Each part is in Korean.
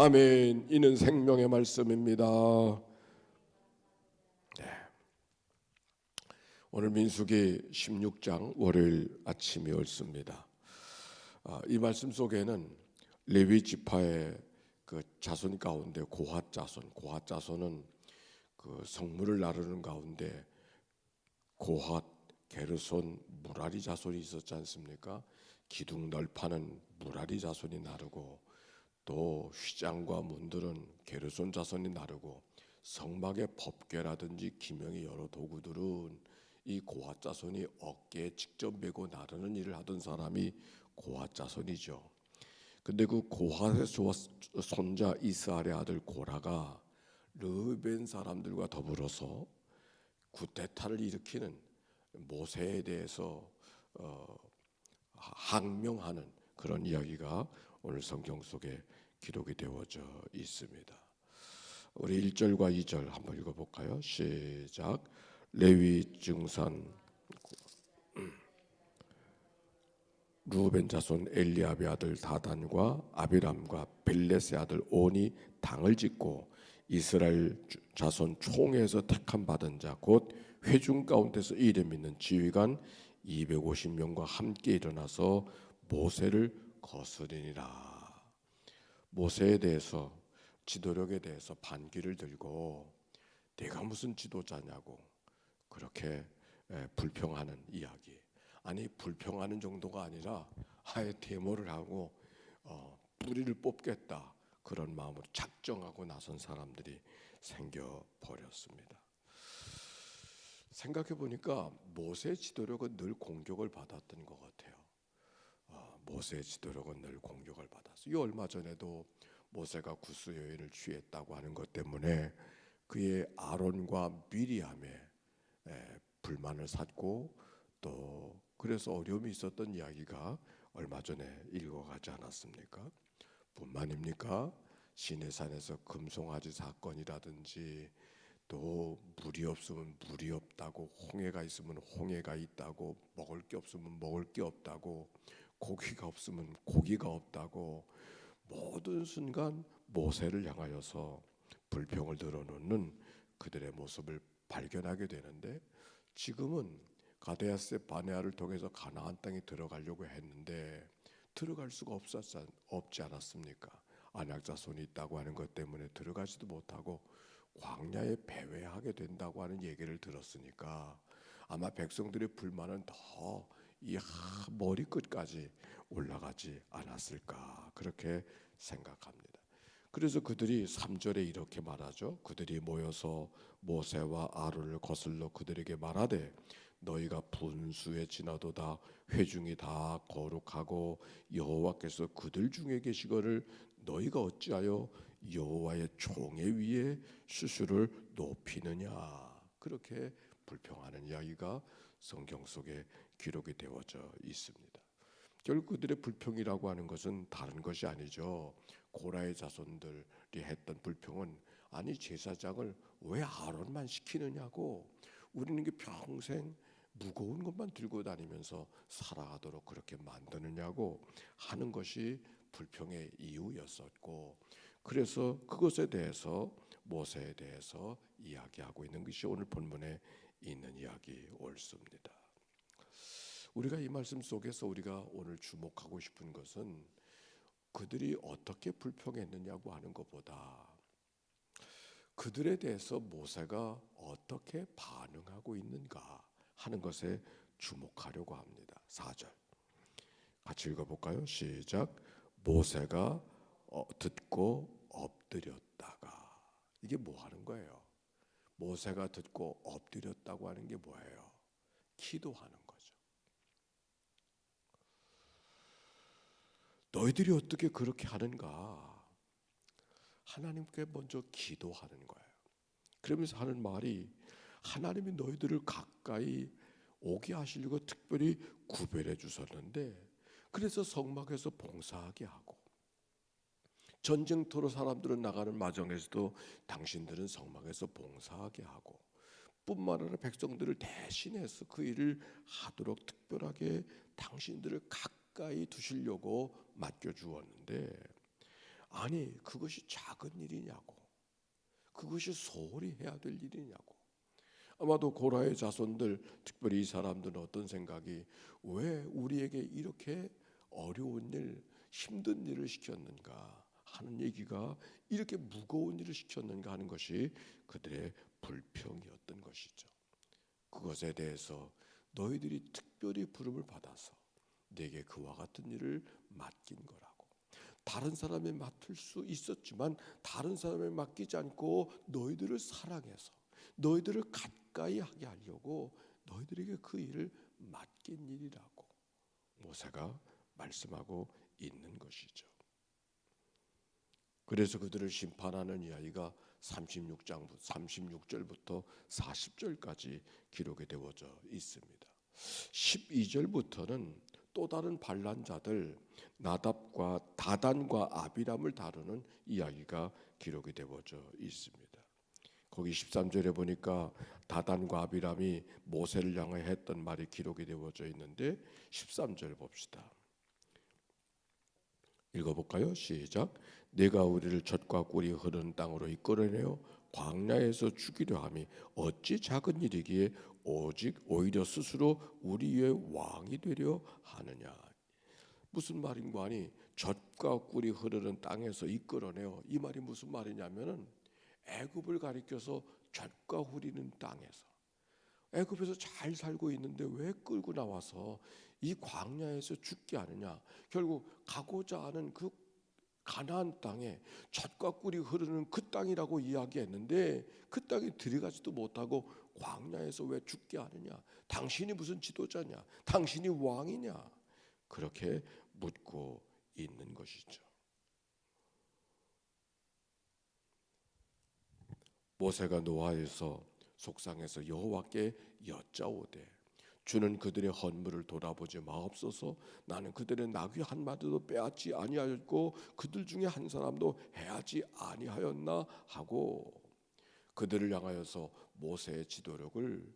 아멘. 이는 생명의 말씀입니다. 네. 오늘 민수기 16장 월요일 아침이 옳습니다. 이 말씀 속에는 레위 지파의 그 자손 가운데 고핫 자손은 그 성물을 나누는 가운데 고핫, 게르손, 무라리 자손이 있었지 않습니까? 기둥 널파는 무라리 자손이 나르고 또 휘장과 문들은 게르손 자손이 나르고 성막의 법궤라든지 기명의 여러 도구들은 이 고핫 자손이 어깨에 직접 메고 나르는 일을 하던 사람이 고핫 자손이죠. 근데 그 고핫의 손자 이스라엘의 아들 고라가 르벤 사람들과 더불어서 구테타를 일으키는 모세에 대해서 항명하는 그런 이야기가 오늘 성경 속에 기록이 되어져 있습니다. 우리 1절과 2절 한번 읽어볼까요? 시작. 레위 증산 루벤 자손 엘리압의 아들 다단과 아비람과 벨렛의 아들 온이 당을 짓고 이스라엘 자손 총회에서 택함 받은 자 곧 회중 가운데서 이름 있는 지휘관 250명과 함께 일어나서 모세를 거스리니라. 모세에 대해서, 지도력에 대해서 반기를 들고 내가 무슨 지도자냐고 그렇게 불평하는 이야기. 아니, 불평하는 정도가 아니라 아예 데모를 하고 뿌리를 뽑겠다 그런 마음으로 작정하고 나선 사람들이 생겨버렸습니다. 생각해 보니까 모세의 지도력은 늘 공격을 받았던 것 같아요. 모세의 지도력은 늘 공격을 받았어요. 이 얼마 전에도 모세가 구스 여인을 취했다고 하는 것 때문에 그의 아론과 미리암의 불만을 샀고 또 그래서 어려움이 있었던 이야기가 얼마 전에 읽어가지 않았습니까? 뿐만입니까? 시내산에서 금송아지 사건이라든지 또 물이 없으면 물이 없다고, 홍해가 있으면 홍해가 있다고, 먹을 게 없으면 먹을 게 없다고, 고기가 없으면 고기가 없다고, 모든 순간 모세를 향하여서 불평을 드러놓는 그들의 모습을 발견하게 되는데, 지금은 가데아스 바네아를 통해서 가나안 땅에 들어가려고 했는데 들어갈 수가 없지 않았습니까? 안악 자손이 있다고 하는 것 때문에 들어가지도 못하고 광야에 배회하게 된다고 하는 얘기를 들었으니까 아마 백성들의 불만은 더 이 머리끝까지 올라가지 않았을까 그렇게 생각합니다. 그래서 그들이 3절에 이렇게 말하죠. 그들이 모여서 모세와 아론을 거슬러 그들에게 말하되 너희가 분수에 지나도다 회중이 다 거룩하고 여호와께서 그들 중에 계시거늘 너희가 어찌하여 여호와의 총회 위에 수수를 높이느냐 그렇게 불평하는 이야기가 성경 속에 기록이 되어져 있습니다. 결국 그들의 불평이라고 하는 것은 다른 것이 아니죠. 고라의 자손들이 했던 불평은 아니 제사장을 왜 아론만 시키느냐고 우리는 게 평생 무거운 것만 들고 다니면서 살아가도록 그렇게 만드느냐고 하는 것이 불평의 이유였었고 그래서 그것에 대해서 모세에 대해서 이야기하고 있는 것이 오늘 본문에 있는 이야기 옳습니다. 우리가 이 말씀 속에서 우리가 오늘 주목하고 싶은 것은 그들이 어떻게 불평했느냐고 하는 것보다 그들에 대해서 모세가 어떻게 반응하고 있는가 하는 것에 주목하려고 합니다. 4절 같이 읽어볼까요? 시작. 모세가 듣고 엎드렸다가 이게 뭐 하는 거예요? 모세가 듣고 엎드렸다고 하는 게 뭐예요? 기도하는 거죠. 너희들이 어떻게 그렇게 하는가? 하나님께 먼저 기도하는 거예요. 그러면서 하는 말이 하나님이 너희들을 가까이 오게 하시려고 특별히 구별해 주셨는데 그래서 성막에서 봉사하게 하고 전쟁터로 사람들은 나가는 마정에서도 당신들은 성막에서 봉사하게 하고 뿐만 아니라 백성들을 대신해서 그 일을 하도록 특별하게 당신들을 가까이 두시려고 맡겨주었는데 아니 그것이 작은 일이냐고, 그것이 소홀히 해야 될 일이냐고. 아마도 고라의 자손들, 특별히 이 사람들은 어떤 생각이, 왜 우리에게 이렇게 어려운 일, 힘든 일을 시켰는가 하는 얘기가, 이렇게 무거운 일을 시켰는가 하는 것이 그들의 불평이었던 것이죠. 그것에 대해서 너희들이 특별히 부름을 받아서 내게 그와 같은 일을 맡긴 거라고. 다른 사람에 맡을 수 있었지만 다른 사람에 맡기지 않고 너희들을 사랑해서 너희들을 가까이 하게 하려고 너희들에게 그 일을 맡긴 일이라고 모세가 말씀하고 있는 것이죠. 그래서 그들을 심판하는 이야기가 36절부터 40절까지 기록이 되어져 있습니다. 12절부터는 또 다른 반란자들 나답과 다단과 아비람을 다루는 이야기가 기록이 되어져 있습니다. 거기 13절에 보니까 다단과 아비람이 모세를 향해 했던 말이 기록이 되어져 있는데 13절 봅시다. 읽어볼까요? 시작. 내가 우리를 젖과 꿀이 흐르는 땅으로 이끌어내어 광야에서 죽이려 함이 어찌 작은 일이기에 오직 오히려 스스로 우리의 왕이 되려 하느냐. 무슨 말인가 하니 젖과 꿀이 흐르는 땅에서 이끌어내어, 이 말이 무슨 말이냐면은 애굽을 가리켜서 젖과 흐르는 땅에서, 애굽에서 잘 살고 있는데 왜 끌고 나와서 이 광야에서 죽게 하느냐. 결국 가고자 하는 그 가나안 땅에 젖과 꿀이 흐르는 그 땅이라고 이야기했는데 그 땅에 들어가지도 못하고 광야에서 왜 죽게 하느냐. 당신이 무슨 지도자냐, 당신이 왕이냐, 그렇게 묻고 있는 것이죠. 모세가 노아에서 속상해서 여호와께 여짜오되 주는 그들의 헌물을 돌아보지 마옵소서. 나는 그들의 나귀 한 마디도 빼앗지 아니하였고 그들 중에 한 사람도 해하지 아니하였나 하고 그들을 향하여서 모세의 지도력을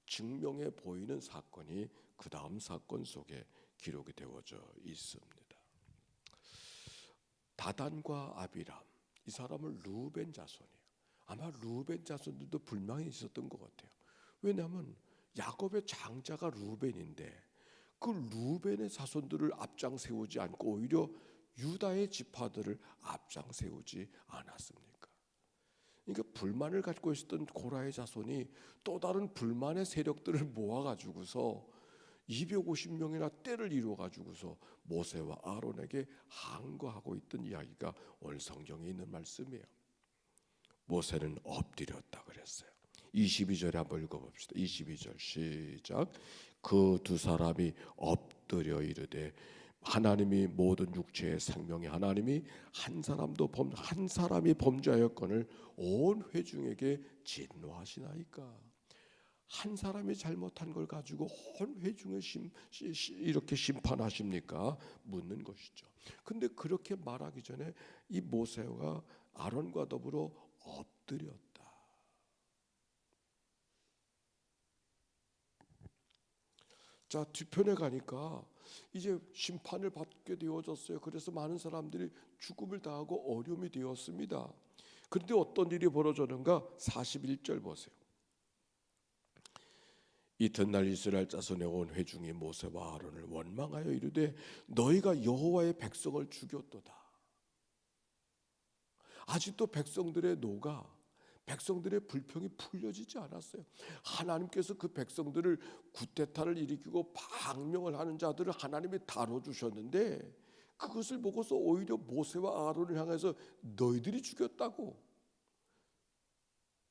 증명해 보이는 사건이 그 다음 사건 속에 기록이 되어져 있습니다. 다단과 아비람, 이 사람은 루벤 자손이에요. 아마 루벤 자손들도 불만이 있었던 것 같아요. 왜냐하면 야곱의 장자가 루벤인데 그 루벤의 자손들을 앞장 세우지 않고 오히려 유다의 지파들을 앞장 세우지 않았습니까? 그러니까 불만을 가지고 있었던 고라의 자손이 또 다른 불만의 세력들을 모아가지고서 250명이나 떼를 이루어가지고서 모세와 아론에게 항거하고 있던 이야기가 오늘 성경에 있는 말씀이에요. 모세는 엎드렸다 그랬어요. 22절에 한번 읽어봅시다. 22절 시작. 그 두 사람이 엎드려 이르되 하나님이 모든 육체의 생명의 하나님이 한 사람이 범죄하였거늘 온 회중에게 진노하시나이까. 한 사람이 잘못한 걸 가지고 온 회중을 이렇게 심판하십니까? 묻는 것이죠. 근데 그렇게 말하기 전에 이 모세가 아론과 더불어 엎드렸다. 자, 뒤편에 가니까 이제 심판을 받게 되어졌어요. 그래서 많은 사람들이 죽음을 당하고 어려움이 되었습니다. 그런데 어떤 일이 벌어졌는가? 41절 보세요. 이튿날 이스라엘 자손의 온 회중이 모세와 아론을 원망하여 이르되 너희가 여호와의 백성을 죽였도다. 아직도 백성들의 노가, 백성들의 불평이 풀려지지 않았어요. 하나님께서 그 백성들을 구테타를 일으키고 방명을 하는 자들을 하나님이 다뤄주셨는데 그것을 보고서 오히려 모세와 아론을 향해서 너희들이 죽였다고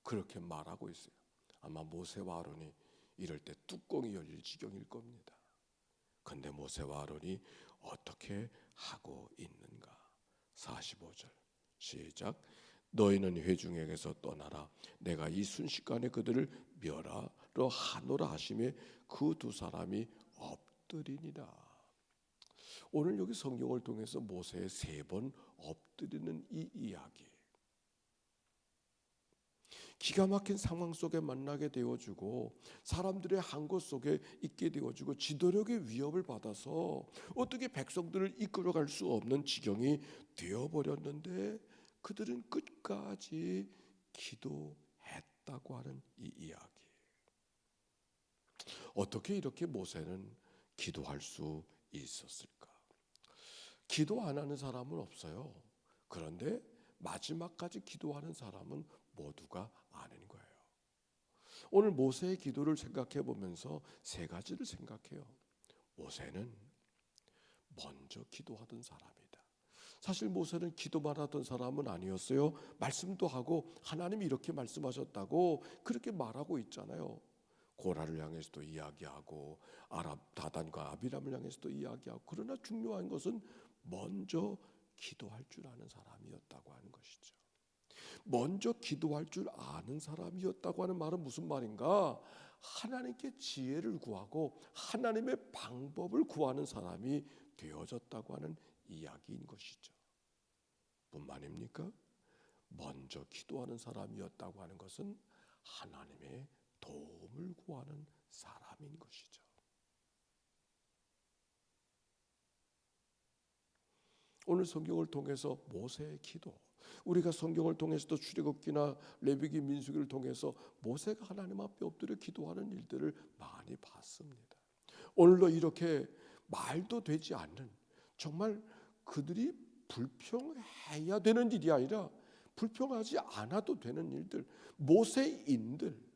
그렇게 말하고 있어요. 아마 모세와 아론이 이럴 때 뚜껑이 열릴 지경일 겁니다. 그런데 모세와 아론이 어떻게 하고 있는가? 45절 시작. 너희는 회중에게서 떠나라. 내가 이 순식간에 그들을 멸하러 하노라 하시매 그 두 사람이 엎드리니라. 오늘 여기 성경을 통해서 모세의 3번 엎드리는 이 이야기, 기가 막힌 상황 속에 만나게 되어주고 사람들의 항거 속에 있게 되어주고 지도력의 위협을 받아서 어떻게 백성들을 이끌어갈 수 없는 지경이 되어버렸는데 그들은 끝까지 기도했다고 하는 이 이야기. 어떻게 이렇게 모세는 기도할 수 있었을까? 기도 안 하는 사람은 없어요. 그런데 마지막까지 기도하는 사람은 모두가 아는 거예요. 오늘 모세의 기도를 생각해 보면서 세 가지를 생각해요. 모세는 먼저 기도하던 사람이다. 사실 모세는 기도만 하던 사람은 아니었어요. 말씀도 하고 하나님이 이렇게 말씀하셨다고 그렇게 말하고 있잖아요. 고라를 향해서도 이야기하고 다단과 아비람을 향해서도 이야기하고, 그러나 중요한 것은 먼저 기도할 줄 아는 사람이었다고 하는 것이죠. 먼저 기도할 줄 아는 사람이었다고 하는 말은 무슨 말인가? 하나님께 지혜를 구하고 하나님의 방법을 구하는 사람이 되어졌다고 하는 이야기인 것이죠. 뿐만입니까? 먼저 기도하는 사람이었다고 하는 것은 하나님의 도움을 구하는 사람인 것이죠. 오늘 성경을 통해서 모세의 기도, 우리가 성경을 통해서도 출애굽기나 레위기, 민수기를 통해서 모세가 하나님 앞에 엎드려 기도하는 일들을 많이 봤습니다. 오늘도 이렇게 말도 되지 않는, 정말 그들이 불평해야 되는 일이 아니라 불평하지 않아도 되는 일들, 모세인들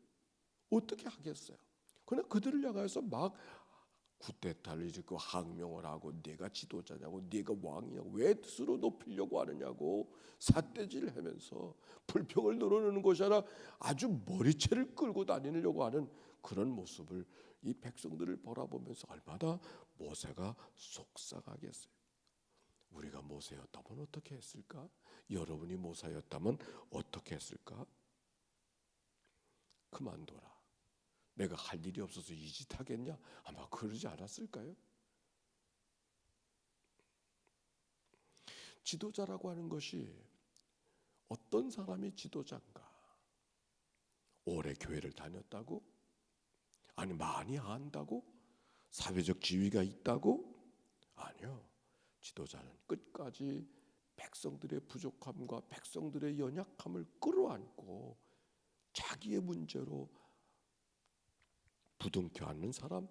어떻게 하겠어요? 그러나 그들을 향해서 막 구태타를 일으키고 항명을 하고, 네가 지도자냐고, 네가 왕이냐고, 왜 스스로 높이려고 하느냐고 삿대질을 하면서 불평을 늘어놓는 것이 아니라 아주 머리채를 끌고 다니려고 하는 그런 모습을 이 백성들을 바라보면서 얼마나 모세가 속상하겠어요. 우리가 모세였다면 어떻게 했을까? 여러분이 모세였다면 어떻게 했을까? 그만둬라, 내가 할 일이 없어서 이 짓 하겠냐? 아마 그러지 않았을까요? 지도자라고 하는 것이 어떤 사람이 지도자인가? 오래 교회를 다녔다고? 아니 많이 안다고? 사회적 지위가 있다고? 아니요. 지도자는 끝까지 백성들의 부족함과 백성들의 연약함을 끌어안고 자기의 문제로 부둥켜 안는 사람,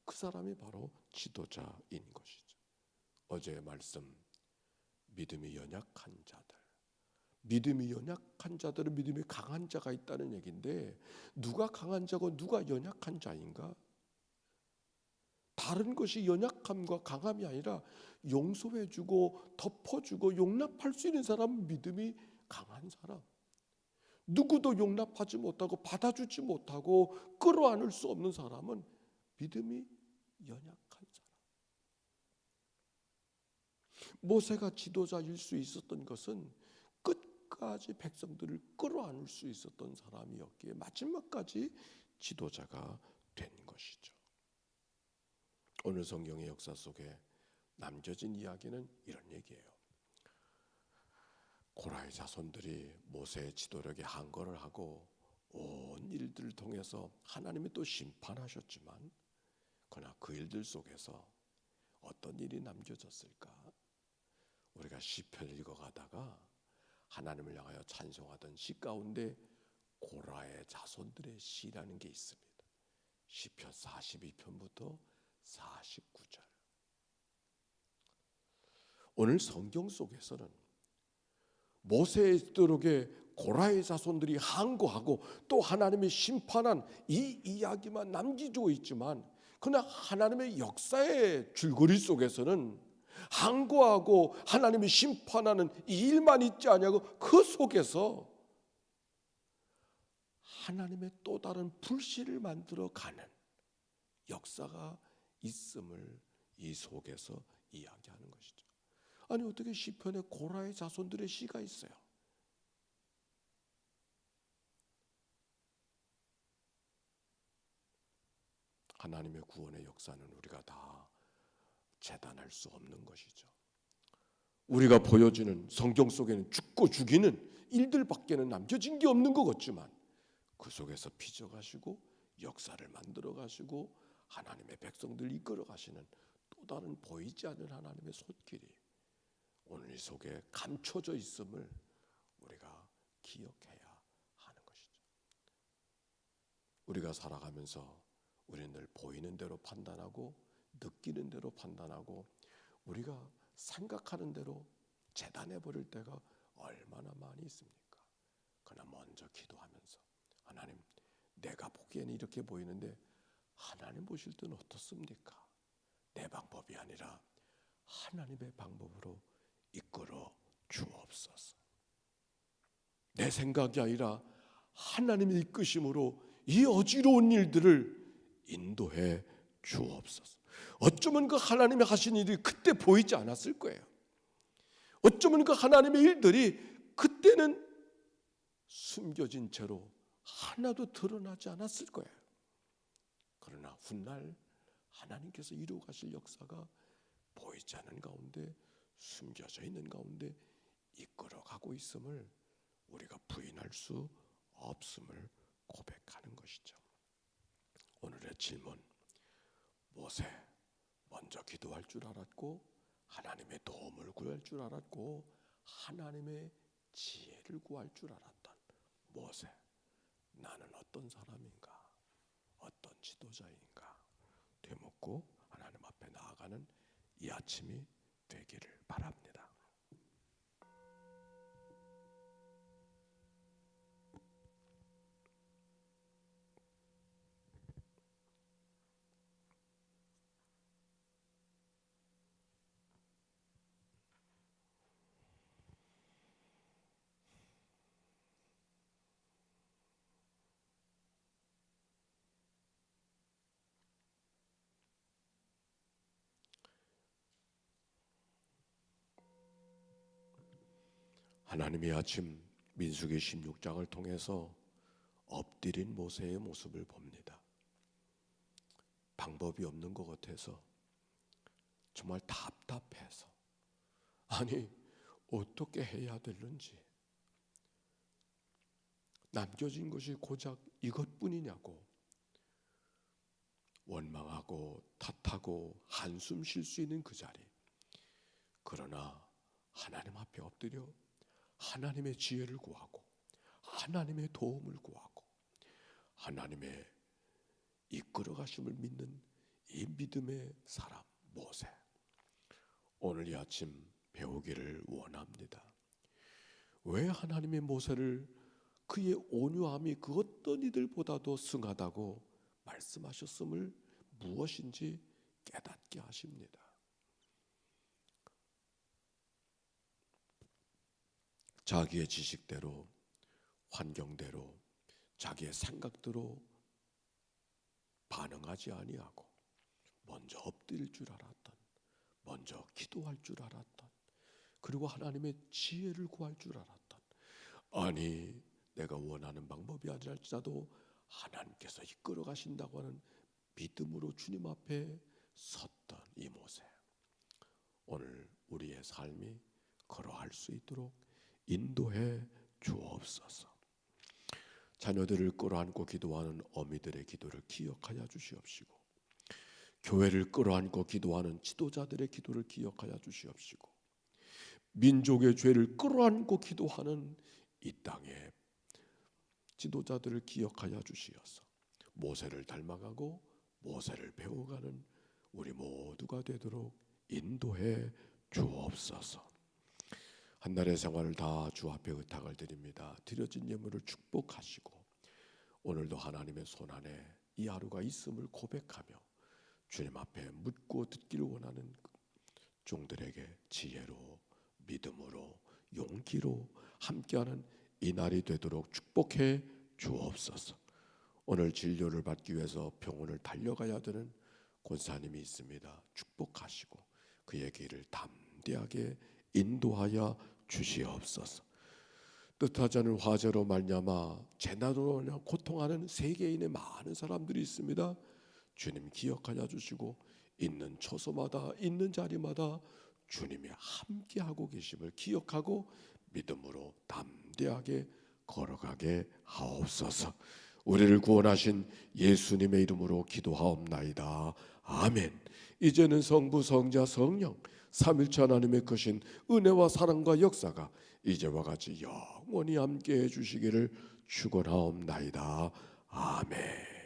그 사람이 바로 지도자인 것이죠. 어제의 말씀, 믿음이 연약한 자들, 믿음이 연약한 자들은 믿음이 강한 자가 있다는 얘기인데, 누가 강한 자고 누가 연약한 자인가? 다른 것이 연약함과 강함이 아니라 용서해주고 덮어주고 용납할 수 있는 사람은 믿음이 강한 사람, 누구도 용납하지 못하고 받아주지 못하고 끌어안을 수 없는 사람은 믿음이 연약한 사람. 모세가 지도자일 수 있었던 것은 끝까지 백성들을 끌어안을 수 있었던 사람이었기에 마지막까지 지도자가 된 것이죠. 오늘 성경의 역사 속에 남겨진 이야기는 이런 얘기예요. 고라의 자손들이 모세의 지도력에 항거를 하고 온 일들을 통해서 하나님이 또 심판하셨지만, 그러나 그 일들 속에서 어떤 일이 남겨졌을까? 우리가 시편을 읽어가다가 하나님을 향하여 찬송하던 시 가운데 고라의 자손들의 시라는 게 있습니다. 시편 42편부터 49절. 오늘 성경 속에서는 모세의 지도력에 고라의 자손들이 항거하고 또 하나님의 심판한 이 이야기만 남기고 있지만, 그러나 하나님의 역사의 줄거리 속에서는 항거하고 하나님이 심판하는 이 일만 있지 않냐고, 그 속에서 하나님의 또 다른 불씨를 만들어가는 역사가 있음을 이 속에서 이야기하는 것이죠. 아니 어떻게 시편에 고라의 자손들의 시가 있어요? 하나님의 구원의 역사는 우리가 다 재단할 수 없는 것이죠. 우리가 보여지는 성경 속에는 죽고 죽이는 일들밖에는 남겨진 게 없는 것 같지만, 그 속에서 빚어가시고 역사를 만들어 가시고 하나님의 백성들 이끌어 가시는 또 다른 보이지 않는 하나님의 손길이 오늘 이 속에 감춰져 있음을 우리가 기억해야 하는 것이죠. 우리가 살아가면서 우리는 늘 보이는 대로 판단하고 느끼는 대로 판단하고 우리가 생각하는 대로 재단해 버릴 때가 얼마나 많이 있습니까? 그러나 먼저 기도하면서 하나님, 내가 보기에는 이렇게 보이는데 하나님 보실 때는 어떻습니까? 내 방법이 아니라 하나님의 방법으로 이끌어 주옵소서. 내 생각이 아니라 하나님의 이끄심으로 이 어지러운 일들을 인도해 주옵소서. 어쩌면 그 하나님이 하신 일이 그때 보이지 않았을 거예요. 어쩌면 그 하나님의 일들이 그때는 숨겨진 채로 하나도 드러나지 않았을 거예요. 그러나 훗날 하나님께서 이루어 가실 역사가 보이지 않는 가운데, 숨겨져 있는 가운데 이끌어가고 있음을 우리가 부인할 수 없음을 고백하는 것이죠. 오늘의 질문, 모세 먼저 기도할 줄 알았고 하나님의 도움을 구할 줄 알았고 하나님의 지혜를 구할 줄 알았던 모세, 나는 어떤 사람인가, 어떤 지도자인가 되묻고 하나님 앞에 나아가는 이 아침이 되기를 바랍니다. 하나님이 아침 민수기 16장을 통해서 엎드린 모세의 모습을 봅니다. 방법이 없는 것 같아서 정말 답답해서 아니 어떻게 해야 되는지, 남겨진 것이 고작 이것뿐이냐고 원망하고 탓하고 한숨 쉴 수 있는 그 자리, 그러나 하나님 앞에 엎드려 하나님의 지혜를 구하고 하나님의 도움을 구하고 하나님의 이끌어 가심을 믿는 이 믿음의 사람 모세, 오늘 이 아침 배우기를 원합니다. 왜 하나님의 모세를 그의 온유함이 그 어떤 이들보다도 승하다고 말씀하셨음을 무엇인지 깨닫게 하십니다. 자기의 지식대로, 환경대로, 자기의 생각대로 반응하지 아니하고 먼저 엎드릴 줄 알았던, 먼저 기도할 줄 알았던, 그리고 하나님의 지혜를 구할 줄 알았던, 아니 내가 원하는 방법이 아니랄지라도 하나님께서 이끌어 가신다고 하는 믿음으로 주님 앞에 섰던 이 모세, 오늘 우리의 삶이 그러할 수 있도록 인도해 주옵소서. 자녀들을 끌어안고 기도하는 어미들의 기도를 기억하여 주시옵시고, 교회를 끌어안고 기도하는 지도자들의 기도를 기억하여 주시옵시고, 민족의 죄를 끌어안고 기도하는 이 땅의 지도자들을 기억하여 주시어서 모세를 닮아가고 모세를 배워가는 우리 모두가 되도록 인도해 주옵소서. 한 달의 생활을 다 주 앞에 의탁을 드립니다. 드려진 예물을 축복하시고 오늘도 하나님의 손안에 이 하루가 있음을 고백하며 주님 앞에 묻고 듣기를 원하는 종들에게 지혜로, 믿음으로, 용기로 함께하는 이 날이 되도록 축복해 주옵소서. 오늘 진료를 받기 위해서 병원을 달려가야 되는 권사님이 있습니다. 축복하시고 그의 길을 담대하게 인도하여 주시옵소서. 뜻하지 않은 화재로 말미암아 재난으로 고통하는 세계인의 많은 사람들이 있습니다. 주님 기억하여 주시고 있는 처소마다 있는 자리마다 주님이 함께하고 계심을 기억하고 믿음으로 담대하게 걸어가게 하옵소서. 우리를 구원하신 예수님의 이름으로 기도하옵나이다. 아멘. 이제는 성부, 성자, 성령 삼일체 하나님의 크신 은혜와 사랑과 역사가 이제와 같이 영원히 함께해 주시기를 축원하옵나이다. 아멘.